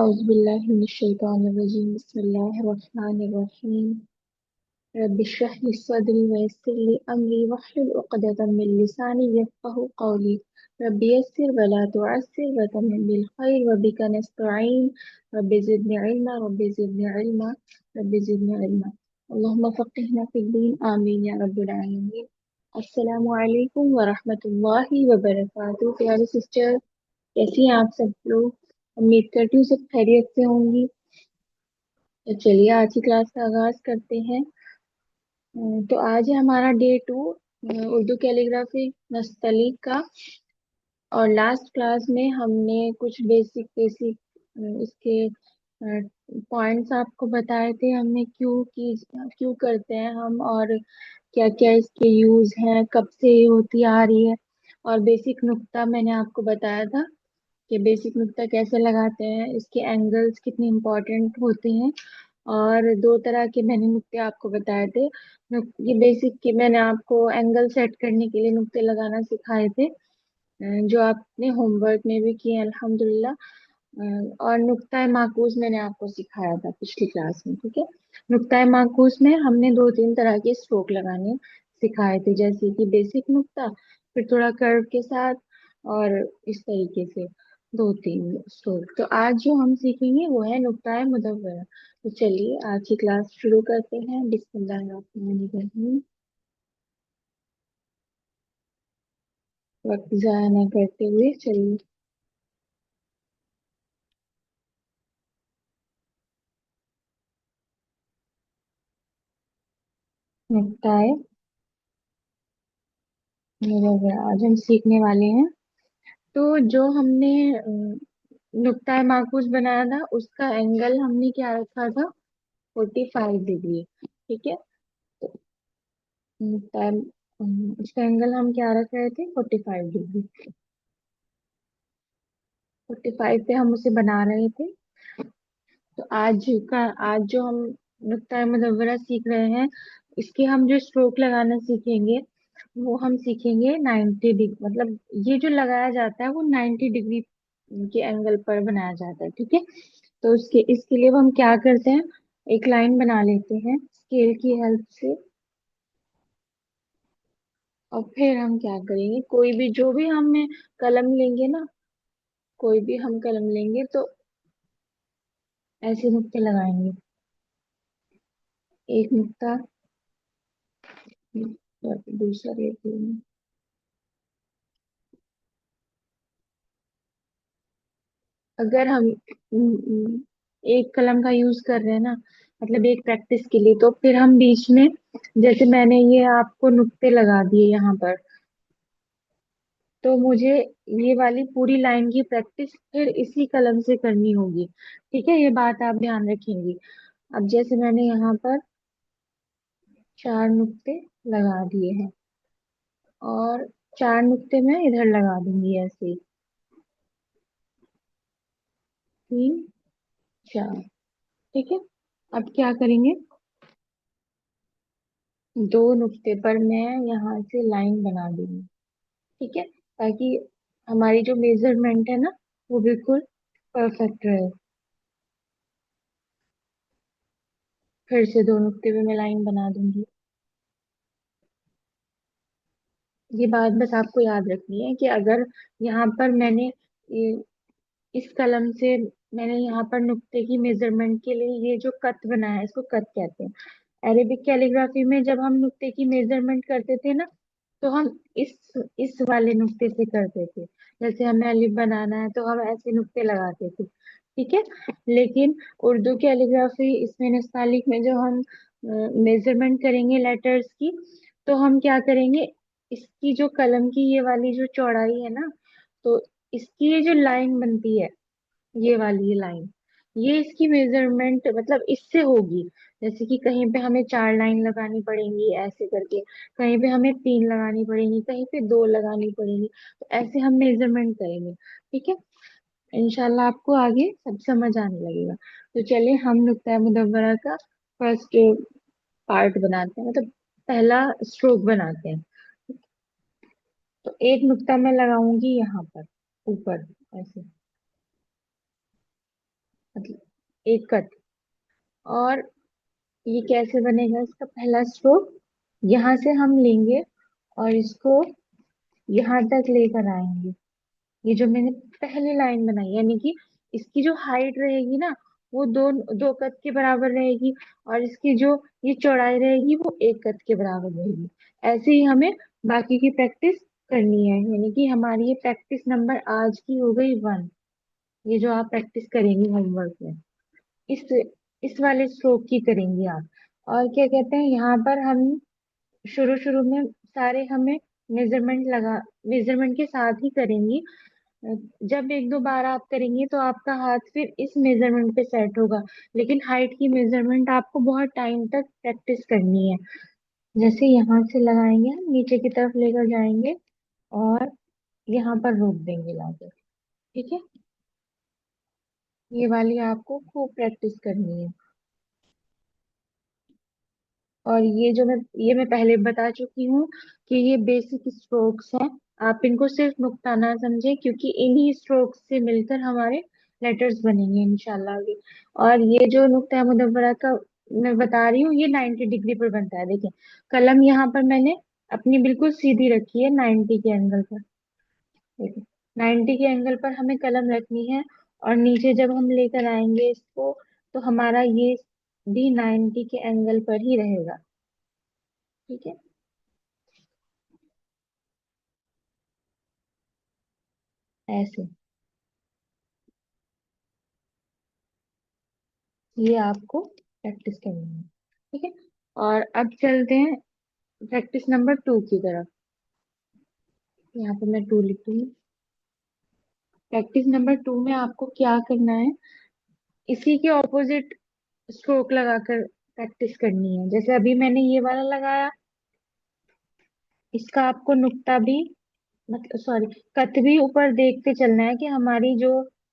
औज़ुबिल्लाहिमिनश्शैतानिर्रजीम बिस्मिल्लाहिर्रहमानिर्रहीम रब्बि इश्रह ली सदरी वयस्सिर ली अमरी वहलुल उक़दतम मिन लिसानी यफ़क़हू क़ौली रब्बि यस्सिर वला तुअस्सिर वतम्मिम बिल खैर व बिका नस्तईन रब्बि ज़िदनी इल्मा रब्बि ज़िदनी इल्मा अल्लाहुम्मा फ़क़्हिना फ़िद्दीन आमीन या रब्बल आलमीन। अस्सलामु अलैकुम व रहमतुल्लाहि व बरकातुहू। प्यारे सिस्टर, कैसी हैं आप सब लोग? उम्मीद करती हूँ सब खैरियत से होंगी। तो चलिए आज की क्लास का आगाज करते हैं। तो आज है हमारा डे 2 उर्दू कैलीग्राफी नस्तलीक का। और लास्ट क्लास में हमने कुछ बेसिक बेसिक इसके पॉइंट्स आपको बताए थे। हमने क्यों करते हैं हम, और क्या क्या इसके यूज हैं, कब से ये होती आ रही है। और बेसिक नुक्ता मैंने आपको बताया था कि बेसिक नुक्ता कैसे लगाते हैं, इसके एंगल्स कितने इम्पोर्टेंट होते हैं। और दो तरह के मैंने नुक्ते आपको बताए थे। ये बेसिक के मैंने आपको एंगल सेट करने के लिए नुक्ते लगाना सिखाए थे, जो आपने होमवर्क में भी किए अल्हम्दुलिल्लाह। और नुक्ता माकूस मैंने आपको सिखाया था पिछली क्लास में, ठीक है। नुक्ता माकूस में हमने दो तीन तरह के स्ट्रोक लगाने सिखाए थे, जैसे कि बेसिक नुक्ता, फिर थोड़ा कर्व के साथ, और इस तरीके से दो तीन स्ट्रोक। तो आज जो हम सीखेंगे वो है नुक्ता मुदव्वरा। तो चलिए आज की क्लास शुरू करते हैं। बिस्मिल्लाहिर्रहमानिर्रहीम। वक्त जाया न करते हुए चलिए। नुक्ता मुदव्वरा आज हम सीखने वाले हैं। तो जो हमने नुक्ता माकूस बनाया था उसका एंगल हमने क्या रखा था, 45 डिग्री, ठीक है। तो नुक्ता उसका एंगल हम क्या रख रहे थे, 45 डिग्री। 45 पे हम उसे बना रहे थे। तो आज जो हम नुक्ता मुदव्वरा सीख रहे हैं, इसके हम जो स्ट्रोक लगाना सीखेंगे वो हम सीखेंगे 90 डिग्री, मतलब ये जो लगाया जाता है वो 90 डिग्री के एंगल पर बनाया जाता है, ठीक है। तो उसके इसके लिए हम क्या करते हैं, एक लाइन बना लेते हैं स्केल की हेल्प से। और फिर हम क्या करेंगे, कोई भी जो भी हमें कलम लेंगे ना, कोई भी हम कलम लेंगे तो ऐसे नुक्ते लगाएंगे। एक नुक्ता, और दूसरा लेते हैं। अगर हम एक कलम का यूज कर रहे हैं ना, मतलब एक प्रैक्टिस के लिए, तो फिर हम बीच में, जैसे मैंने ये आपको नुक्ते लगा दिए यहाँ पर, तो मुझे ये वाली पूरी लाइन की प्रैक्टिस फिर इसी कलम से करनी होगी, ठीक है। ये बात आप ध्यान रखेंगे। अब जैसे मैंने यहाँ पर 4 नुक्ते लगा दिए हैं, और 4 नुक्ते मैं इधर लगा दूंगी ऐसे ही, 3 4, ठीक है। अब क्या करेंगे, 2 नुक्ते पर मैं यहाँ से लाइन बना दूंगी, ठीक है, ताकि हमारी जो मेजरमेंट है ना वो बिल्कुल परफेक्ट रहे। फिर से 2 नुक्ते पे मैं लाइन बना दूंगी। ये बात बस आपको याद रखनी है कि अगर यहाँ पर मैंने इस कलम से, मैंने यहाँ पर नुक्ते की मेजरमेंट के लिए ये जो कट बनाया है इसको कट कहते हैं। अरेबिक कैलीग्राफी में जब हम नुक्ते की मेजरमेंट करते थे ना, तो हम इस वाले नुक्ते से करते थे। जैसे हमें अलिफ बनाना है तो हम ऐसे नुक्ते लगाते थे, ठीक है। लेकिन उर्दू कैलीग्राफी इसमें नस्तालिक में जो हम मेजरमेंट करेंगे लेटर्स की, तो हम क्या करेंगे, इसकी जो कलम की ये वाली जो चौड़ाई है ना, तो इसकी ये जो लाइन बनती है, ये वाली ये लाइन, ये इसकी मेजरमेंट मतलब इससे होगी। जैसे कि कहीं पे हमें 4 लाइन लगानी पड़ेंगी ऐसे करके, कहीं पे हमें 3 लगानी पड़ेंगी, कहीं पे 2 लगानी पड़ेंगी। तो ऐसे हम मेजरमेंट करेंगे, ठीक है। इंशाल्लाह आपको आगे सब समझ आने लगेगा। तो चलिए हम नुक्ता मुदव्वरा का फर्स्ट पार्ट बनाते हैं, मतलब पहला स्ट्रोक बनाते हैं। तो एक नुक्ता मैं लगाऊंगी यहाँ पर ऊपर ऐसे, मतलब एक कट। और ये कैसे बनेगा इसका पहला स्ट्रोक, यहाँ से हम लेंगे और इसको यहाँ तक लेकर आएंगे। ये जो मैंने पहली लाइन बनाई, यानी कि इसकी जो हाइट रहेगी ना, वो दो दो कद के बराबर रहेगी। और इसकी जो ये चौड़ाई रहेगी वो एक कद के बराबर रहेगी। ऐसे ही हमें बाकी की प्रैक्टिस करनी है। यानी कि हमारी ये प्रैक्टिस नंबर आज की हो गई 1। ये जो आप प्रैक्टिस करेंगे होमवर्क में, इस इस वाले स्ट्रोक की करेंगे आप। और क्या कहते हैं, यहाँ पर हम शुरू शुरू में सारे हमें मेजरमेंट के साथ ही करेंगी। जब एक दो बार आप करेंगे तो आपका हाथ फिर इस मेजरमेंट पे सेट होगा। लेकिन हाइट की मेजरमेंट आपको बहुत टाइम तक प्रैक्टिस करनी है। जैसे यहाँ से लगाएंगे हम नीचे की तरफ लेकर जाएंगे और यहाँ पर रोक देंगे लाकर। ठीक है, ये वाली आपको खूब प्रैक्टिस करनी है। और ये मैं पहले बता चुकी हूँ कि ये बेसिक स्ट्रोक्स हैं। आप इनको सिर्फ नुक्ता ना समझे, क्योंकि इन्हीं स्ट्रोक्स से मिलकर हमारे लेटर्स बनेंगे इंशाल्लाह आगे। और ये जो नुक्ता मुदव्वरा का मैं बता रही हूँ, ये 90 डिग्री पर बनता है। देखिए, कलम यहाँ पर मैंने अपनी बिल्कुल सीधी रखी है 90 के एंगल पर। देखिए, 90 के एंगल पर हमें कलम रखनी है। और नीचे जब हम लेकर आएंगे इसको, तो हमारा ये भी 90 के एंगल पर ही रहेगा। ठीक है, ऐसे ये आपको प्रैक्टिस करनी है। ठीक है, और अब चलते हैं प्रैक्टिस नंबर 2 की तरफ। यहाँ पे मैं 2 लिखती हूँ। प्रैक्टिस नंबर 2 में आपको क्या करना है, इसी के ऑपोजिट स्ट्रोक लगाकर प्रैक्टिस करनी है। जैसे अभी मैंने ये वाला लगाया, इसका आपको नुक्ता भी, मतलब सॉरी, कट भी ऊपर देखते चलना है कि हमारी जो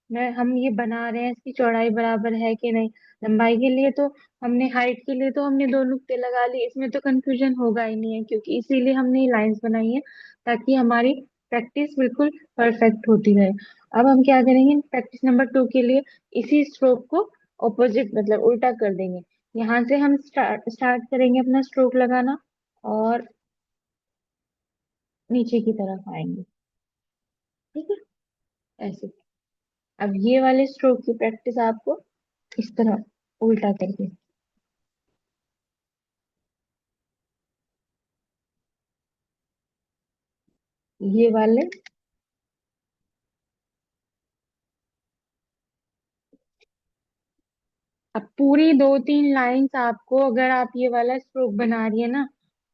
मैं हम ये बना रहे हैं इसकी चौड़ाई बराबर है कि नहीं। लंबाई के लिए तो हमने, हाइट के लिए तो हमने दो नुक्ते लगा लिए, इसमें तो कंफ्यूजन होगा ही नहीं है, क्योंकि इसीलिए हमने ये लाइंस बनाई है ताकि हमारी प्रैक्टिस बिल्कुल परफेक्ट होती रहे। अब हम क्या करेंगे प्रैक्टिस नंबर 2 के लिए, इसी स्ट्रोक को ऑपोजिट मतलब उल्टा कर देंगे। यहाँ से हम स्टार्ट करेंगे अपना स्ट्रोक लगाना और नीचे की तरफ आएंगे। ठीक है, ऐसे। अब ये वाले स्ट्रोक की प्रैक्टिस आपको इस तरह उल्टा करके, ये वाले। अब पूरी 2-3 लाइंस आपको, अगर आप ये वाला स्ट्रोक बना रही है ना,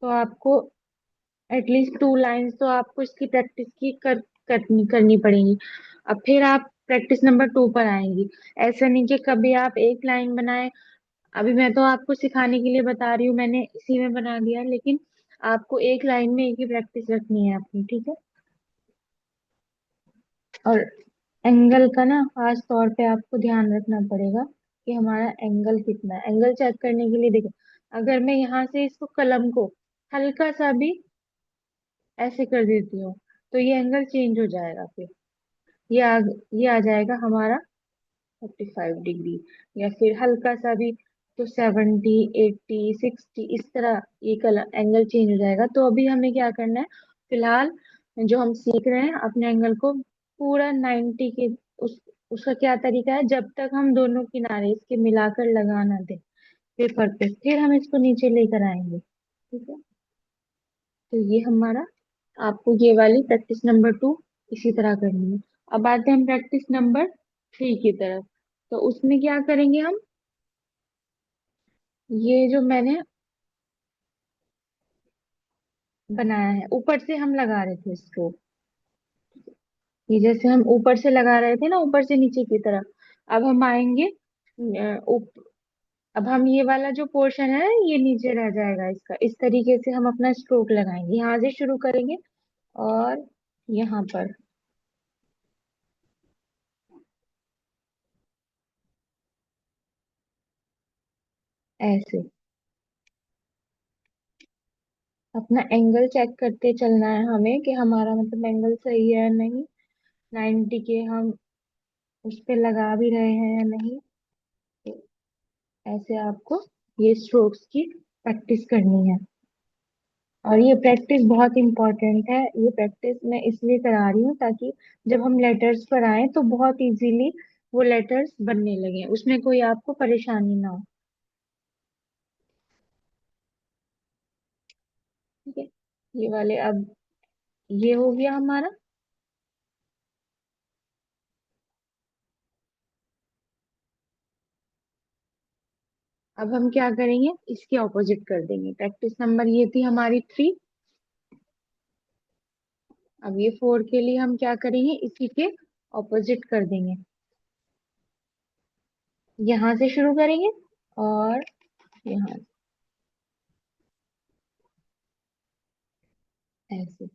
तो आपको एटलीस्ट 2 लाइंस तो आपको इसकी प्रैक्टिस की करनी पड़ेगी। अब फिर आप प्रैक्टिस नंबर 2 पर आएंगी। ऐसा नहीं कि कभी आप एक लाइन बनाए। अभी मैं तो आपको सिखाने के लिए बता रही हूँ, मैंने इसी में बना दिया, लेकिन आपको एक लाइन में एक ही प्रैक्टिस रखनी है अपनी। ठीक है, और एंगल का ना खास तौर पे आपको ध्यान रखना पड़ेगा कि हमारा एंगल कितना है। एंगल चेक करने के लिए देखो, अगर मैं यहाँ से इसको कलम को हल्का सा भी ऐसे कर देती हूँ, तो ये एंगल चेंज हो जाएगा। फिर ये आ जाएगा हमारा 45 डिग्री। या फिर हल्का सा भी, तो 70, 80, 60, इस तरह ये कलर एंगल चेंज हो जाएगा। तो अभी हमें क्या करना है, फिलहाल जो हम सीख रहे हैं अपने एंगल को पूरा 90 के, उस उसका क्या तरीका है, जब तक हम दोनों किनारे इसके मिलाकर लगा ना दें पेपर पे, फिर हम इसको नीचे लेकर आएंगे। ठीक है, तो ये हमारा, आपको ये वाली प्रैक्टिस नंबर 2 इसी तरह करनी है। अब आते हैं प्रैक्टिस नंबर 3 की तरफ। तो उसमें क्या करेंगे हम, ये जो मैंने बनाया है ऊपर से हम लगा रहे थे इसको, ये जैसे हम ऊपर से लगा रहे थे ना, ऊपर से नीचे की तरफ। अब हम आएंगे अब हम ये वाला जो पोर्शन है ये नीचे रह जाएगा इसका। इस तरीके से हम अपना स्ट्रोक लगाएंगे, यहाँ से शुरू करेंगे और यहाँ पर ऐसे अपना एंगल चेक करते चलना है हमें कि हमारा मतलब एंगल सही है या नहीं। 90 के हम उस पे लगा भी रहे हैं या नहीं। ऐसे आपको ये स्ट्रोक्स की प्रैक्टिस करनी है। और ये प्रैक्टिस बहुत इंपॉर्टेंट है। ये प्रैक्टिस मैं इसलिए करा रही हूँ ताकि जब हम लेटर्स पर आए तो बहुत इजीली वो लेटर्स बनने लगे, उसमें कोई आपको परेशानी ना हो। ठीक है, ये वाले अब ये हो गया हमारा। अब हम क्या करेंगे, इसके ऑपोजिट कर देंगे। प्रैक्टिस नंबर ये थी हमारी 3। अब ये 4 के लिए हम क्या करेंगे, इसी के ऑपोजिट कर देंगे। यहाँ से शुरू करेंगे और यहाँ से ऐसे।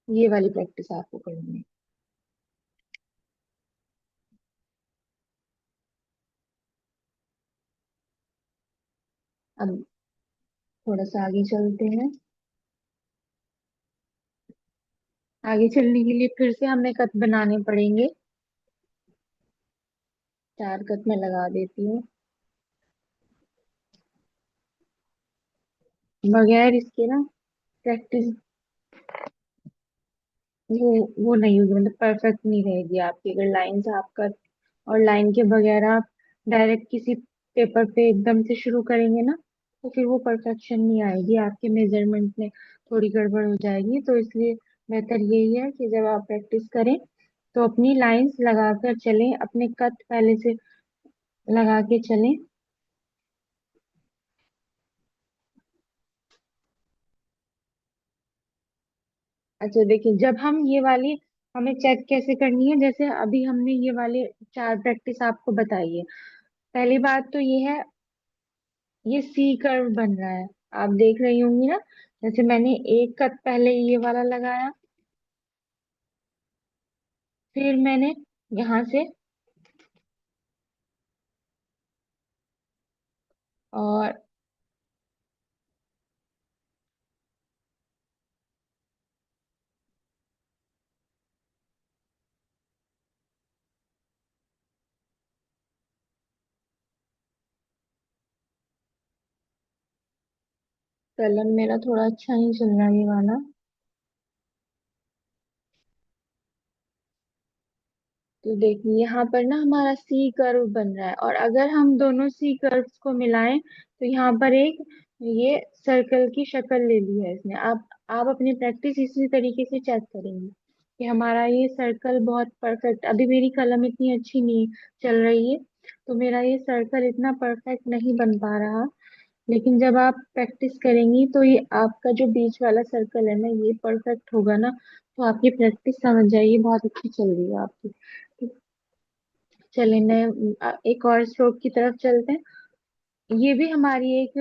ये वाली प्रैक्टिस आपको करनी है। अब थोड़ा सा आगे चलते हैं। आगे चलने के लिए फिर से हमें कट बनाने पड़ेंगे। 4 कट मैं लगा देती हूँ। बगैर इसके ना प्रैक्टिस वो वो नहीं होगी, मतलब परफेक्ट नहीं रहेगी आपकी। अगर लाइन से आप कट और लाइन के बगैर आप डायरेक्ट किसी पेपर पे एकदम से शुरू करेंगे ना, तो फिर वो परफेक्शन नहीं आएगी, आपके मेजरमेंट में थोड़ी गड़बड़ हो जाएगी। तो इसलिए बेहतर यही है कि जब आप प्रैक्टिस करें तो अपनी लाइंस लगाकर चलें, अपने कट पहले से लगा के चलें। अच्छा देखिए, जब हम ये वाली हमें चेक कैसे करनी है, जैसे अभी हमने ये वाले 4 प्रैक्टिस आपको बताई है। पहली बात तो ये है, ये सी कर्व बन रहा है, आप देख रही होंगी ना। जैसे मैंने एक कट पहले ये वाला लगाया, फिर मैंने यहाँ से और कलर मेरा थोड़ा अच्छा नहीं चल रहा है ये वाला। तो देखिए यहाँ पर ना हमारा सी कर्व बन रहा है, और अगर हम दोनों सी कर्व्स को मिलाएं तो यहाँ पर एक ये सर्कल की शक्ल ले ली है इसने। आप अपनी प्रैक्टिस इसी तरीके से चेक करेंगे कि हमारा ये सर्कल बहुत परफेक्ट। अभी मेरी कलम इतनी अच्छी नहीं चल रही है, तो मेरा ये सर्कल इतना परफेक्ट नहीं बन पा रहा। लेकिन जब आप प्रैक्टिस करेंगी तो ये आपका जो बीच वाला सर्कल है ना, ये परफेक्ट होगा ना। तो आपकी प्रैक्टिस समझ जाइए बहुत अच्छी चल रही है आपकी। चलिए एक और स्ट्रोक की तरफ चलते हैं। ये भी हमारी एक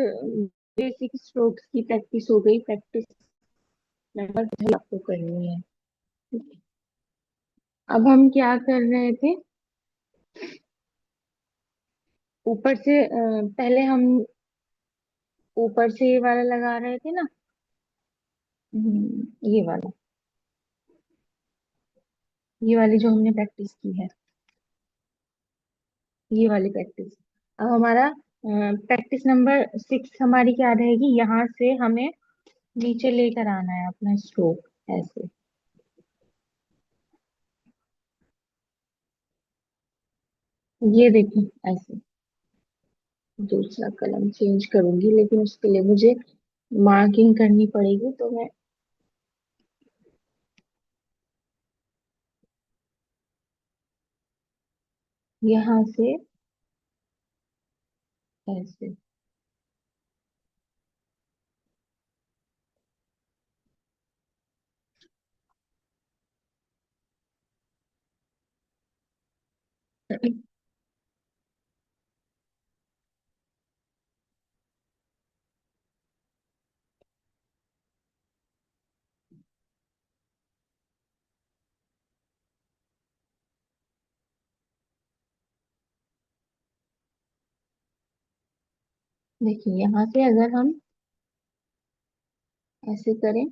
बेसिक स्ट्रोक्स की प्रैक्टिस हो गई। प्रैक्टिस नंबर आपको करनी है। अब हम क्या कर रहे थे, ऊपर से पहले हम ऊपर से ये वाला लगा रहे थे ना। ये वाला, ये वाली जो हमने प्रैक्टिस की है, ये वाली प्रैक्टिस। अब हमारा प्रैक्टिस नंबर 6 हमारी क्या रहेगी, यहाँ से हमें नीचे लेकर आना है अपना स्ट्रोक ऐसे। ये देखिए ऐसे। दूसरा कलम चेंज करूंगी, लेकिन उसके लिए मुझे मार्किंग करनी पड़ेगी, तो मैं यहाँ से ऐसे। देखिए यहाँ से अगर हम ऐसे करें।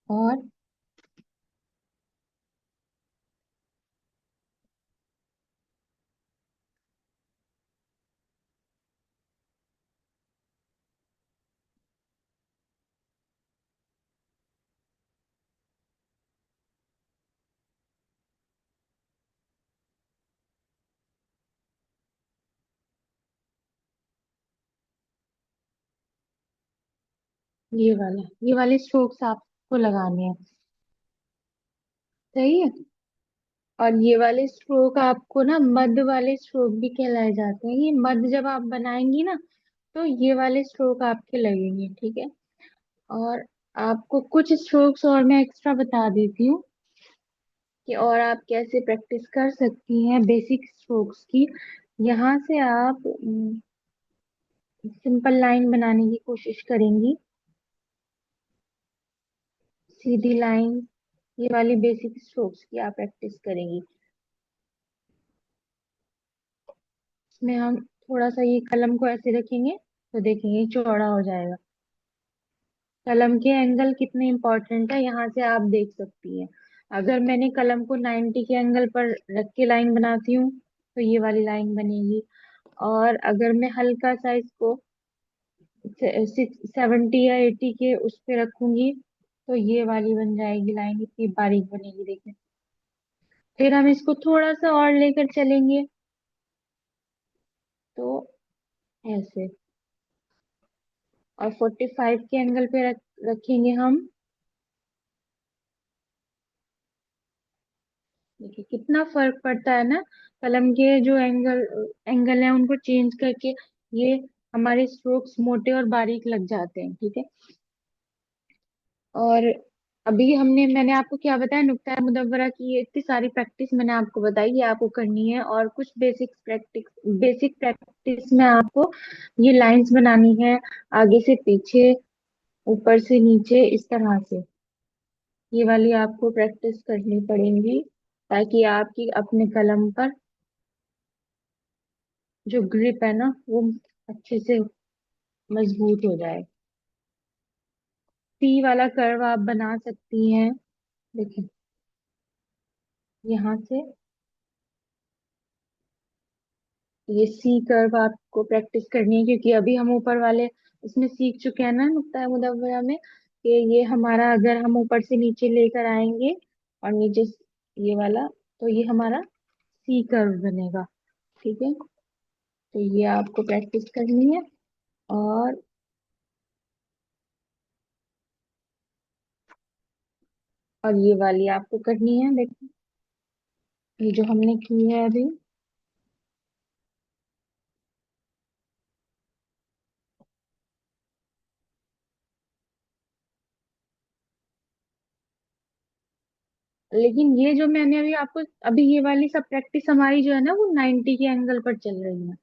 और ये वाले स्ट्रोक्स आपको लगाने हैं। सही है। और ये वाले स्ट्रोक आपको ना मध्य वाले स्ट्रोक भी कहलाए जाते हैं। ये मध्य जब आप बनाएंगी ना, तो ये वाले स्ट्रोक आपके लगेंगे, ठीक है। और आपको कुछ स्ट्रोक्स और मैं एक्स्ट्रा बता देती हूँ कि और आप कैसे प्रैक्टिस कर सकती हैं बेसिक स्ट्रोक्स की। यहाँ से आप सिंपल लाइन बनाने की कोशिश करेंगी, सीधी लाइन। ये वाली बेसिक स्ट्रोक्स की आप प्रैक्टिस करेंगी। इसमें हम थोड़ा सा ये कलम को ऐसे रखेंगे तो देखेंगे चौड़ा हो जाएगा। कलम के एंगल कितने इंपॉर्टेंट है यहाँ से आप देख सकती हैं। अगर मैंने कलम को 90 के एंगल पर रख के लाइन बनाती हूँ तो ये वाली लाइन बनेगी। और अगर मैं हल्का सा इसको 70 या 80 के उस पे रखूंगी तो ये वाली बन जाएगी लाइन, इतनी बारीक बनेगी, देखिए। फिर हम इसको थोड़ा सा और लेकर चलेंगे तो ऐसे। और 45 के एंगल पे रखेंगे हम। देखिए कितना फर्क पड़ता है ना। कलम के जो एंगल है उनको चेंज करके ये हमारे स्ट्रोक्स मोटे और बारीक लग जाते हैं, ठीक है। और अभी मैंने आपको क्या बताया, नुक्ता मुदव्वरा की ये इतनी सारी प्रैक्टिस मैंने आपको बताई, ये आपको करनी है। और कुछ बेसिक प्रैक्टिस में आपको ये लाइंस बनानी है, आगे से पीछे, ऊपर से नीचे, इस तरह से। ये वाली आपको प्रैक्टिस करनी पड़ेगी ताकि आपकी अपने कलम पर जो ग्रिप है ना वो अच्छे से मजबूत हो जाए। सी वाला कर्व आप बना सकती हैं। देखिए यहाँ से ये सी कर्व आपको प्रैक्टिस करनी है, क्योंकि अभी हम ऊपर वाले इसमें सीख चुके हैं ना नुक्ता मुदव्वरा में कि ये हमारा अगर हम ऊपर से नीचे लेकर आएंगे और नीचे ये वाला, तो ये हमारा सी कर्व बनेगा, ठीक है। तो ये आपको प्रैक्टिस करनी है। और ये वाली आपको करनी है, देखिए ये जो हमने की है अभी। लेकिन ये जो मैंने अभी आपको अभी ये वाली सब प्रैक्टिस हमारी जो है ना वो 90 के एंगल पर चल रही है।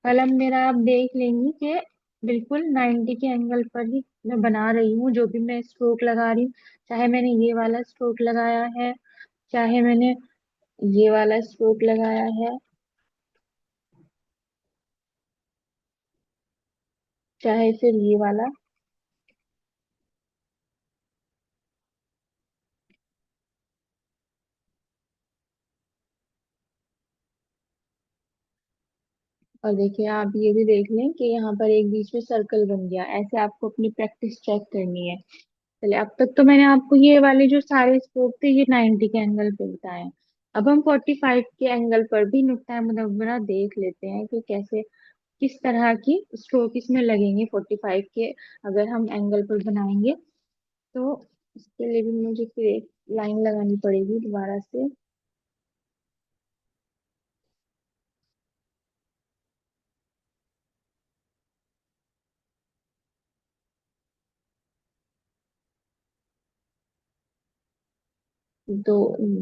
कलम मेरा आप देख लेंगी कि बिल्कुल 90 के एंगल पर ही मैं बना रही हूँ। जो भी मैं स्ट्रोक लगा रही हूँ, चाहे मैंने ये वाला स्ट्रोक लगाया है, चाहे मैंने ये वाला स्ट्रोक लगाया है, चाहे फिर ये वाला। और देखिए आप ये भी देख लें कि यहाँ पर एक बीच में सर्कल बन गया। ऐसे आपको अपनी प्रैक्टिस चेक करनी है। चलिए, अब तक तो मैंने आपको ये वाले जो सारे स्ट्रोक थे ये 90 के एंगल पे बताए हैं। अब हम 45 के एंगल पर भी नुक्ता मुदव्वरा देख लेते हैं कि कैसे किस तरह की स्ट्रोक इसमें लगेंगे 45 के अगर हम एंगल पर बनाएंगे। तो इसके लिए भी मुझे फिर एक लाइन लगानी पड़ेगी दोबारा से। दो,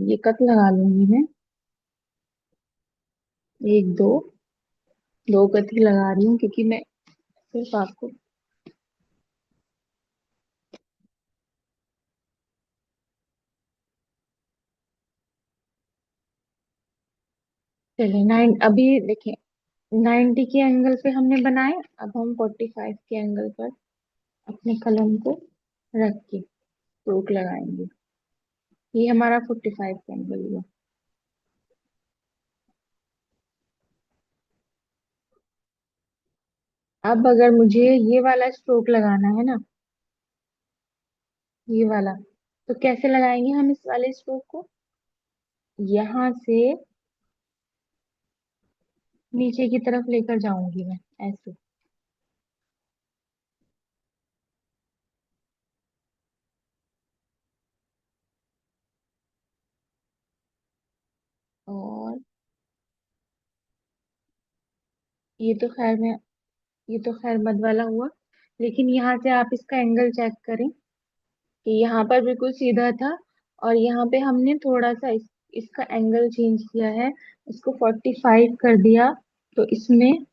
ये कट लगा लूंगी मैं। एक दो, दो कट ही लगा रही हूँ क्योंकि मैं सिर्फ आपको। चलिए नाइन, अभी देखिए 90 के एंगल पे हमने बनाए। अब हम 45 के एंगल पर अपने कलम को रख के स्ट्रोक लगाएंगे। ये हमारा 45 का एंगल हुआ। अब अगर मुझे ये वाला स्ट्रोक लगाना है ना, ये वाला, तो कैसे लगाएंगे हम इस वाले स्ट्रोक को? यहाँ से नीचे की तरफ लेकर जाऊंगी मैं, ऐसे। और ये तो खैर मैं ये तो खैर मत वाला हुआ। लेकिन यहाँ से आप इसका एंगल चेक करें कि यहाँ पर बिल्कुल सीधा था, और यहाँ पे हमने थोड़ा सा इसका एंगल चेंज किया है, इसको 45 कर दिया। तो इसमें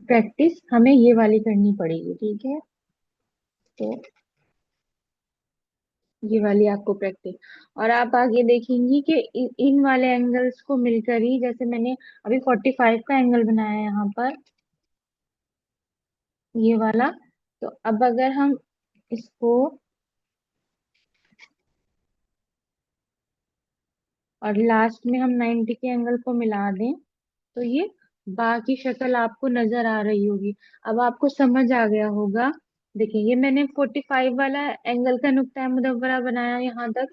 प्रैक्टिस हमें ये वाली करनी पड़ेगी, ठीक है? तो ये वाली आपको प्रैक्टिस, और आप आगे देखेंगी कि इन वाले एंगल्स को मिलकर ही, जैसे मैंने अभी 45 का एंगल बनाया है यहाँ पर, ये वाला। तो अब अगर हम इसको और लास्ट में हम 90 के एंगल को मिला दें, तो ये बाकी शक्ल आपको नजर आ रही होगी। अब आपको समझ आ गया होगा। देखिए, ये मैंने 45 वाला एंगल का नुक्ता मुदव्वरा बनाया यहाँ तक।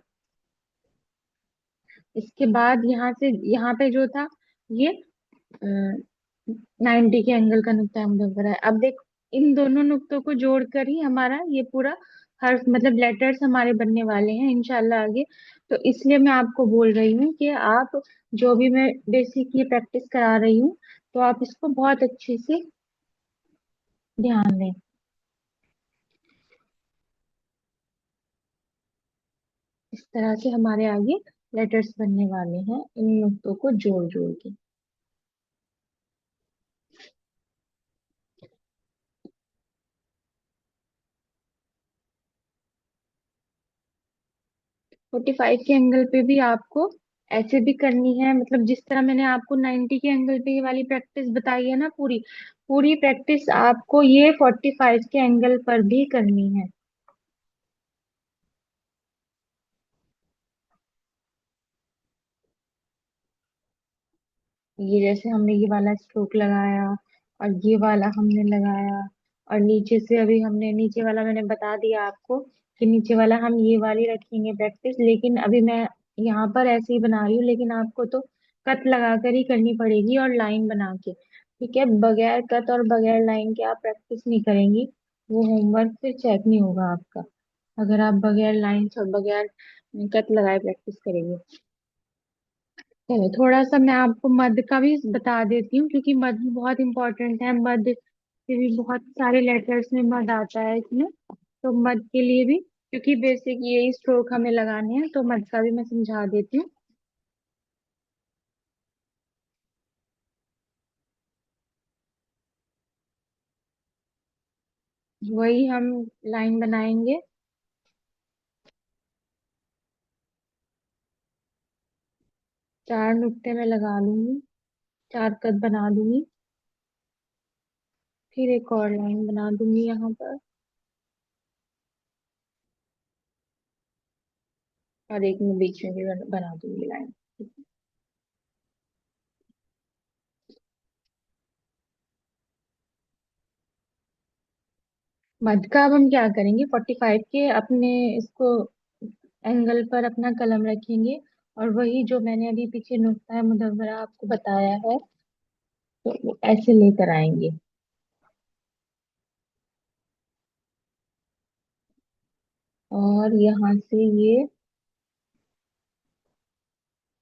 इसके बाद यहाँ से यहाँ पे जो था, ये 90 के एंगल का नुक्ता मुदव्वरा है। अब देख, इन दोनों नुक्तों को जोड़कर ही हमारा ये पूरा हर मतलब लेटर्स हमारे बनने वाले हैं इंशाल्लाह आगे। तो इसलिए मैं आपको बोल रही हूँ कि आप, जो भी मैं बेसिक ये प्रैक्टिस करा रही हूँ, तो आप इसको बहुत अच्छे से ध्यान दें। इस तरह से हमारे आगे लेटर्स बनने वाले हैं, इन नुक्तों को जोड़ जोड़ के। 45 के एंगल पे भी आपको ऐसे भी करनी है, मतलब जिस तरह मैंने आपको 90 के एंगल पे ये वाली प्रैक्टिस बताई है ना, पूरी पूरी प्रैक्टिस आपको ये 45 के एंगल पर भी करनी है। ये जैसे हमने ये वाला स्ट्रोक लगाया, और ये वाला हमने लगाया, और नीचे से अभी हमने नीचे वाला मैंने बता दिया आपको कि नीचे वाला हम ये वाली रखेंगे प्रैक्टिस। लेकिन अभी मैं यहाँ पर ऐसे ही बना रही हूँ, लेकिन आपको तो कट लगाकर ही करनी पड़ेगी और लाइन बना के, ठीक है? बगैर कट और बगैर लाइन के आप प्रैक्टिस नहीं करेंगी, वो होमवर्क फिर चेक नहीं होगा आपका, अगर आप बगैर लाइन और बगैर कट लगाए प्रैक्टिस करेंगे। चलो, थोड़ा सा मैं आपको मध्य का भी बता देती हूँ, क्योंकि मध्य भी बहुत इंपॉर्टेंट है। मध्य से भी बहुत सारे लेटर्स में मध्य आता है इसमें, तो मध्य के लिए भी, क्योंकि बेसिक यही स्ट्रोक हमें लगाने हैं, तो मध्य का भी मैं समझा देती हूँ। वही हम लाइन बनाएंगे, 4 नुक्ते में लगा लूंगी, 4 कट बना दूंगी, फिर एक और लाइन बना दूंगी यहाँ पर, और एक में बीच में भी बना दूंगी लाइन। मध्य का अब हम क्या करेंगे, 45 के अपने इसको एंगल पर अपना कलम रखेंगे, और वही जो मैंने अभी पीछे नुक्ता मुदव्वरा आपको बताया है, तो वो ऐसे लेकर आएंगे। और यहाँ से ये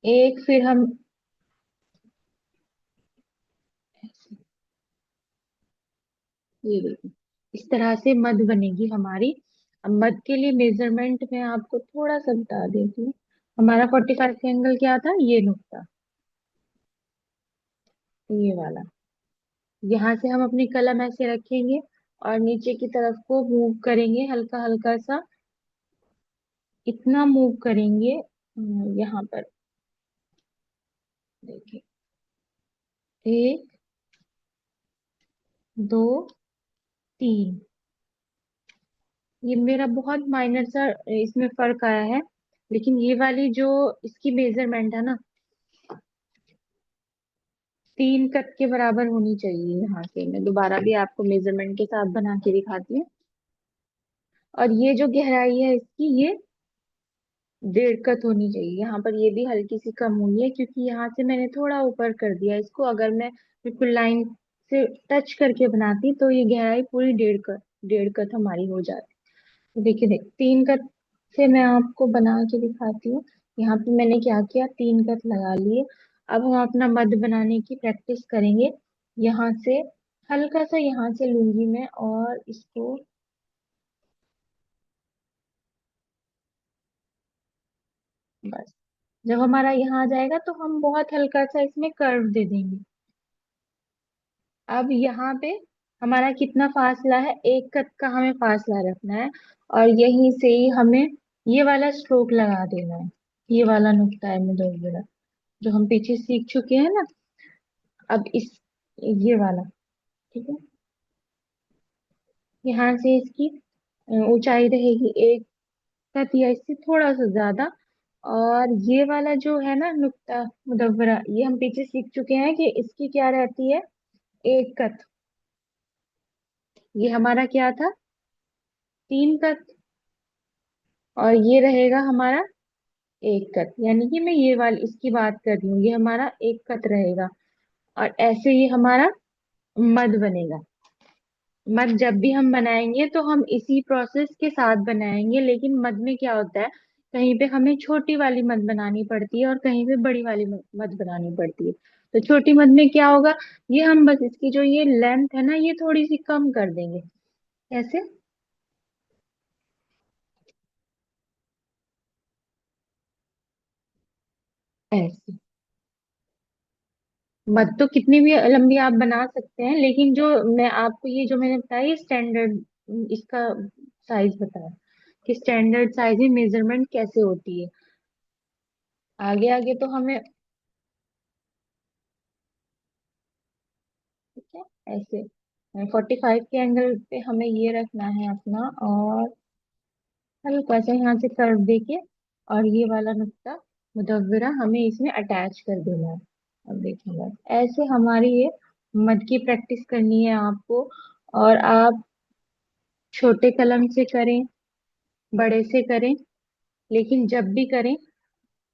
एक, फिर हम ऐसे, ये देखिए, इस तरह से मध बनेगी हमारी। अब मध के लिए मेजरमेंट में आपको थोड़ा सा बता देती हूँ। हमारा 45 का एंगल क्या था, ये नुक्ता, ये वाला। यहाँ से हम अपनी कलम ऐसे रखेंगे, और नीचे की तरफ को मूव करेंगे हल्का हल्का सा, इतना मूव करेंगे। यहाँ पर देखिए, एक, दो, तीन। ये मेरा बहुत माइनर सा इसमें फर्क आया है, लेकिन ये वाली जो इसकी मेजरमेंट है ना, 3 कप के बराबर होनी चाहिए। यहाँ से मैं दोबारा भी आपको मेजरमेंट के साथ बना के दिखाती हूँ। और ये जो गहराई है इसकी, ये 1.5 कप होनी चाहिए। यहाँ पर ये भी हल्की सी कम हुई है, क्योंकि यहाँ से मैंने थोड़ा ऊपर कर दिया इसको। अगर मैं बिल्कुल लाइन से टच करके बनाती तो ये गहराई पूरी 1.5 कप, 1.5 कप हमारी हो जाती। देखिए, 3 कप से मैं आपको बना के दिखाती हूँ। यहाँ पे मैंने क्या किया, 3 कप लगा लिए। अब हम अपना मध बनाने की प्रैक्टिस करेंगे। यहाँ से हल्का सा यहाँ से लूंगी मैं, और इसको बस, जब हमारा यहाँ आ जाएगा तो हम बहुत हल्का सा इसमें कर्व दे देंगे। अब यहाँ पे हमारा कितना फासला है, 1 कप का हमें फासला रखना है। और यहीं से ही हमें ये वाला स्ट्रोक लगा देना है। ये वाला नुक्ता है मुदव्वरा, जो हम पीछे सीख चुके हैं ना। अब इस ये वाला, ठीक है। यहाँ से इसकी ऊंचाई रहेगी 1 कप या इससे थोड़ा सा ज्यादा। और ये वाला जो है ना नुक्ता मुदव्वरा, ये हम पीछे सीख चुके हैं कि इसकी क्या रहती है, 1 कप। ये हमारा क्या था, 3 कप। और ये रहेगा हमारा 1 कप, यानी कि मैं ये वाली इसकी बात कर रही हूँ, ये हमारा 1 कप रहेगा। और ऐसे ही हमारा मध बनेगा। मध जब भी हम बनाएंगे तो हम इसी प्रोसेस के साथ बनाएंगे, लेकिन मध में क्या होता है, कहीं पे हमें छोटी वाली मध बनानी पड़ती है और कहीं पे बड़ी वाली मध बनानी पड़ती है। तो छोटी मध में क्या होगा, ये हम बस इसकी जो ये लेंथ है ना, ये थोड़ी सी कम कर देंगे। कैसे, ऐसे। मध तो कितनी भी लंबी आप बना सकते हैं, लेकिन जो मैं आपको ये जो मैंने बताया, ये स्टैंडर्ड इसका साइज बताया कि स्टैंडर्ड साइज में मेजरमेंट कैसे होती है। आगे आगे तो हमें, ठीक है, ऐसे 45 के एंगल पे हमें ये रखना है अपना। और हल्का सा यहाँ से कर्व देके, और ये वाला नुक्ता मुदव्वरा हमें इसमें अटैच कर देना है। अब देखिए, बस ऐसे हमारी ये मध की प्रैक्टिस करनी है आपको। और आप छोटे कलम से करें, बड़े से करें, लेकिन जब भी करें,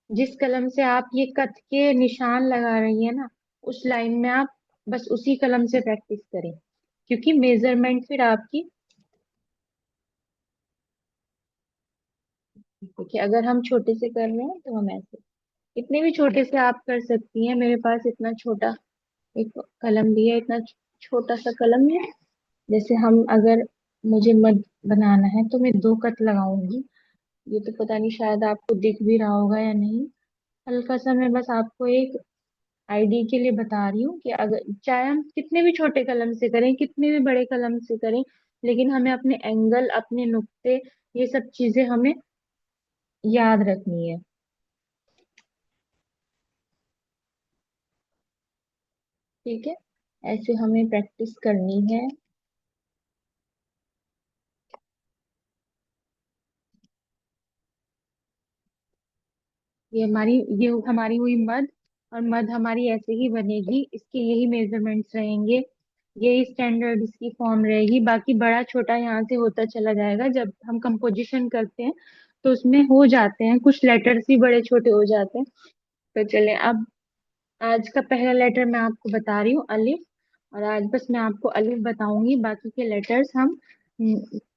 जिस कलम से आप ये कथ के निशान लगा रही है ना, उस लाइन में आप बस उसी कलम से प्रैक्टिस करें, क्योंकि मेजरमेंट फिर आपकी, देखिए अगर हम छोटे से कर रहे हैं तो हम ऐसे, इतने भी छोटे से आप कर सकती हैं। मेरे पास इतना छोटा एक कलम भी है, इतना छोटा सा कलम है। जैसे हम अगर, मुझे मध बनाना है तो मैं 2 कट लगाऊंगी। ये तो पता नहीं शायद आपको दिख भी रहा होगा या नहीं। हल्का सा मैं बस आपको एक आईडी के लिए बता रही हूँ कि अगर चाहे हम कितने भी छोटे कलम से करें, कितने भी बड़े कलम से करें, लेकिन हमें अपने एंगल, अपने नुक्ते, ये सब चीजें हमें याद रखनी है। ठीक है, ऐसे हमें प्रैक्टिस करनी है। ये हमारी हुई मध। और मध हमारी ऐसे ही बनेगी, इसके यही मेजरमेंट्स रहेंगे, यही स्टैंडर्ड इसकी फॉर्म रहेगी। बाकी बड़ा छोटा यहाँ से होता चला जाएगा। जब हम कंपोजिशन करते हैं तो उसमें हो जाते हैं कुछ लेटर्स भी बड़े छोटे हो जाते हैं। तो चले, अब आज का पहला लेटर मैं आपको बता रही हूँ, अलिफ। और आज बस मैं आपको अलिफ बताऊंगी, बाकी के लेटर्स हम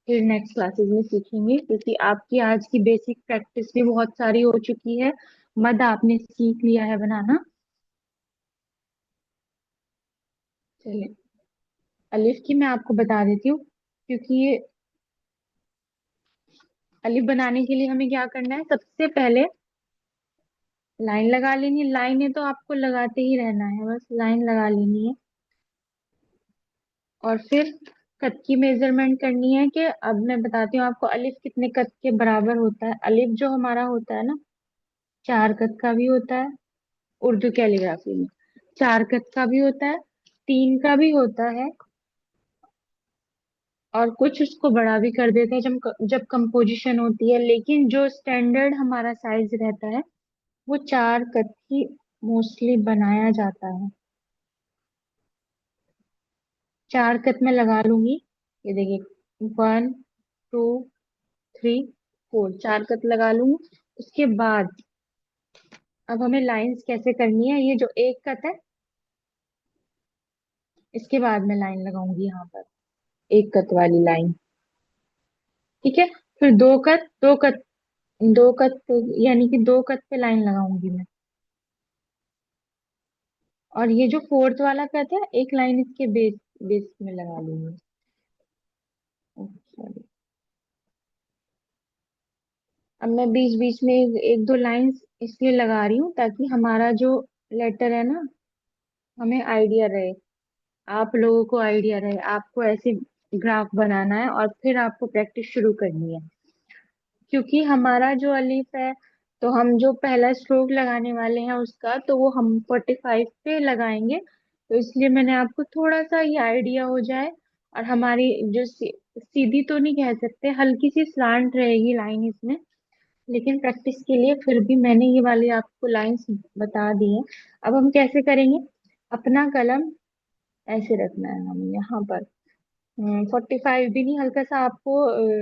फिर नेक्स्ट क्लासेस में सीखेंगे, क्योंकि आपकी आज की बेसिक प्रैक्टिस भी बहुत सारी हो चुकी है। मद आपने सीख लिया है बनाना। चलिए, अलिफ की मैं आपको बता देती हूँ, क्योंकि ये अलिफ बनाने के लिए हमें क्या करना है, सबसे पहले लाइन लगा लेनी है। लाइनें तो आपको लगाते ही रहना है, बस लाइन लगा लेनी है। और फिर कद की मेजरमेंट करनी है, कि अब मैं बताती हूँ आपको अलिफ कितने कद के बराबर होता है। अलिफ जो हमारा होता है ना, 4 कद का भी होता है उर्दू कैलीग्राफी में। चार कत का भी होता है, तीन का भी होता है, और कुछ उसको बड़ा भी कर देते हैं जब जब कंपोजिशन होती है, लेकिन जो स्टैंडर्ड हमारा साइज रहता है वो चार कत ही मोस्टली बनाया जाता है। चार कत में लगा लूंगी, ये देखिए, 1 2 3 4, चार कत लगा लूंगी। उसके बाद अब हमें लाइंस कैसे करनी है, ये जो एक कत है इसके बाद मैं लाइन लगाऊंगी यहाँ पर, एक कत वाली लाइन। ठीक है, फिर यानी कि दो कत पे लाइन लगाऊंगी मैं। और ये जो फोर्थ वाला कट है, एक लाइन इसके बेस बेस में लगा लूंगी। सॉरी, अब मैं बीच बीच में एक दो लाइंस इसलिए लगा रही हूँ ताकि हमारा जो लेटर है ना, हमें आइडिया रहे, आप लोगों को आइडिया रहे, आपको ऐसे ग्राफ बनाना है और फिर आपको प्रैक्टिस शुरू करनी है। क्योंकि हमारा जो अलीफ है, तो हम जो पहला स्ट्रोक लगाने वाले हैं उसका, तो वो हम 45 पे लगाएंगे। तो इसलिए मैंने आपको थोड़ा सा ये आइडिया हो जाए। और हमारी जो सीधी तो नहीं कह सकते, हल्की सी स्लांट रहेगी लाइन इसमें, लेकिन प्रैक्टिस के लिए फिर भी मैंने ये वाली आपको लाइंस बता दी है। अब हम कैसे करेंगे, अपना कलम ऐसे रखना है हम यहाँ पर। 45 भी नहीं, हल्का सा आपको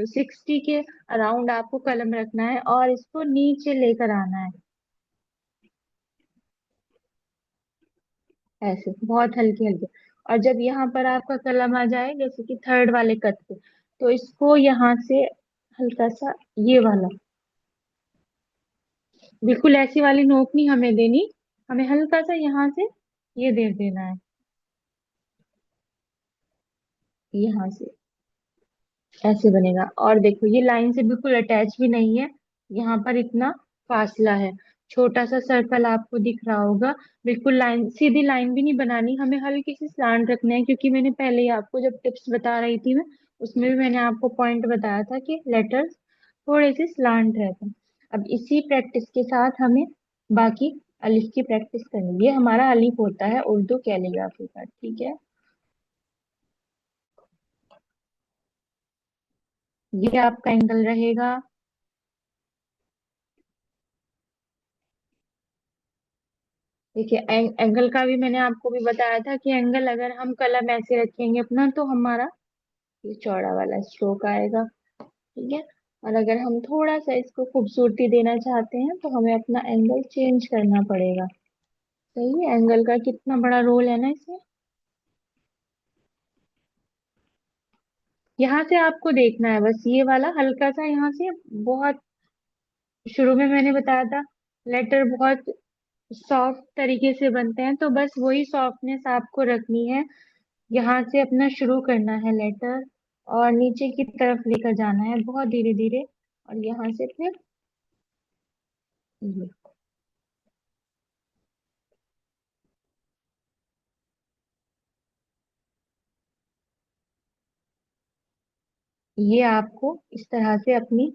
60 के अराउंड आपको कलम रखना है और इसको नीचे लेकर आना है, ऐसे बहुत हल्के हल्के। और जब यहाँ पर आपका कलम आ जाए, जैसे कि थर्ड वाले कट पे, तो इसको यहाँ से हल्का सा, ये वाला, बिल्कुल ऐसी वाली नोक नहीं हमें देनी, हमें हल्का सा यहाँ से ये दे देना है, यहाँ से ऐसे बनेगा। और देखो ये लाइन से बिल्कुल अटैच भी नहीं है, यहाँ पर इतना फासला है, छोटा सा सर्कल आपको दिख रहा होगा। बिल्कुल लाइन, सीधी लाइन भी नहीं बनानी, हमें हल्की सी स्लांट रखना है, क्योंकि मैंने पहले ही आपको जब टिप्स बता रही थी मैं, उसमें भी मैंने आपको पॉइंट बताया था कि लेटर्स थोड़े से स्लांट रहते हैं। अब इसी प्रैक्टिस के साथ हमें बाकी अलिफ की प्रैक्टिस करनी है। ये हमारा अलिफ होता है उर्दू कैलीग्राफी का, ठीक है। ये आपका एंगल रहेगा। देखिए, एंगल का भी मैंने आपको भी बताया था कि एंगल अगर हम कलम ऐसे रखेंगे अपना, तो हमारा ये चौड़ा वाला स्ट्रोक आएगा, ठीक है। और अगर हम थोड़ा सा इसको खूबसूरती देना चाहते हैं तो हमें अपना एंगल चेंज करना पड़ेगा। सही है, एंगल का कितना बड़ा रोल है ना इसमें। यहाँ से आपको देखना है बस, ये वाला हल्का सा यहाँ से, बहुत शुरू में मैंने बताया था लेटर बहुत सॉफ्ट तरीके से बनते हैं, तो बस वही सॉफ्टनेस आपको रखनी है। यहाँ से अपना शुरू करना है लेटर, और नीचे की तरफ लेकर जाना है बहुत धीरे धीरे, और यहाँ से फिर ये ये आपको इस तरह से अपनी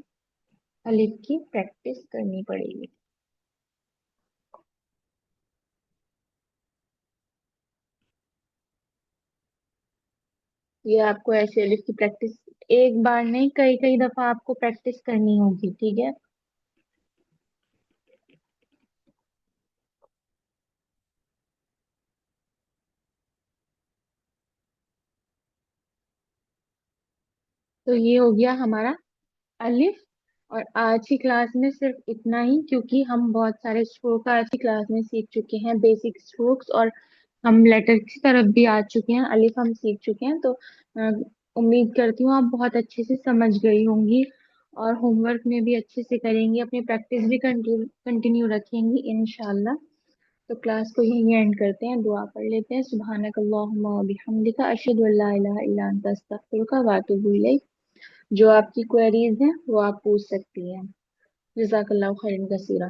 अलिफ की प्रैक्टिस करनी पड़ेगी। ये आपको ऐसे अलिफ की प्रैक्टिस एक बार नहीं, कई कई दफा आपको प्रैक्टिस करनी होगी, ठीक है। तो ये हो गया हमारा अलिफ। और आज की क्लास में सिर्फ इतना ही, क्योंकि हम बहुत सारे स्ट्रोक आज की क्लास में सीख चुके हैं, बेसिक स्ट्रोक्स, और हम लेटर की तरफ भी आ चुके हैं, अलिफ हम सीख चुके हैं। तो उम्मीद करती हूँ आप बहुत अच्छे से समझ गई होंगी, और होमवर्क में भी अच्छे से करेंगी, अपनी प्रैक्टिस भी कंटिन्यू रखेंगी इंशाल्लाह। तो क्लास को यहीं एंड करते हैं, दुआ पढ़ लेते हैं। सुब्हानक अल्लाहुम्मा व बिहम्दिका अशहदु अल्ला इलाहा इल्ला अंता अस्तगफिरुका व अतूबु इलैक। जो आपकी क्वेरीज हैं वो आप पूछ सकती हैं। जज़ाकल्लाहु खैरन कसीरा।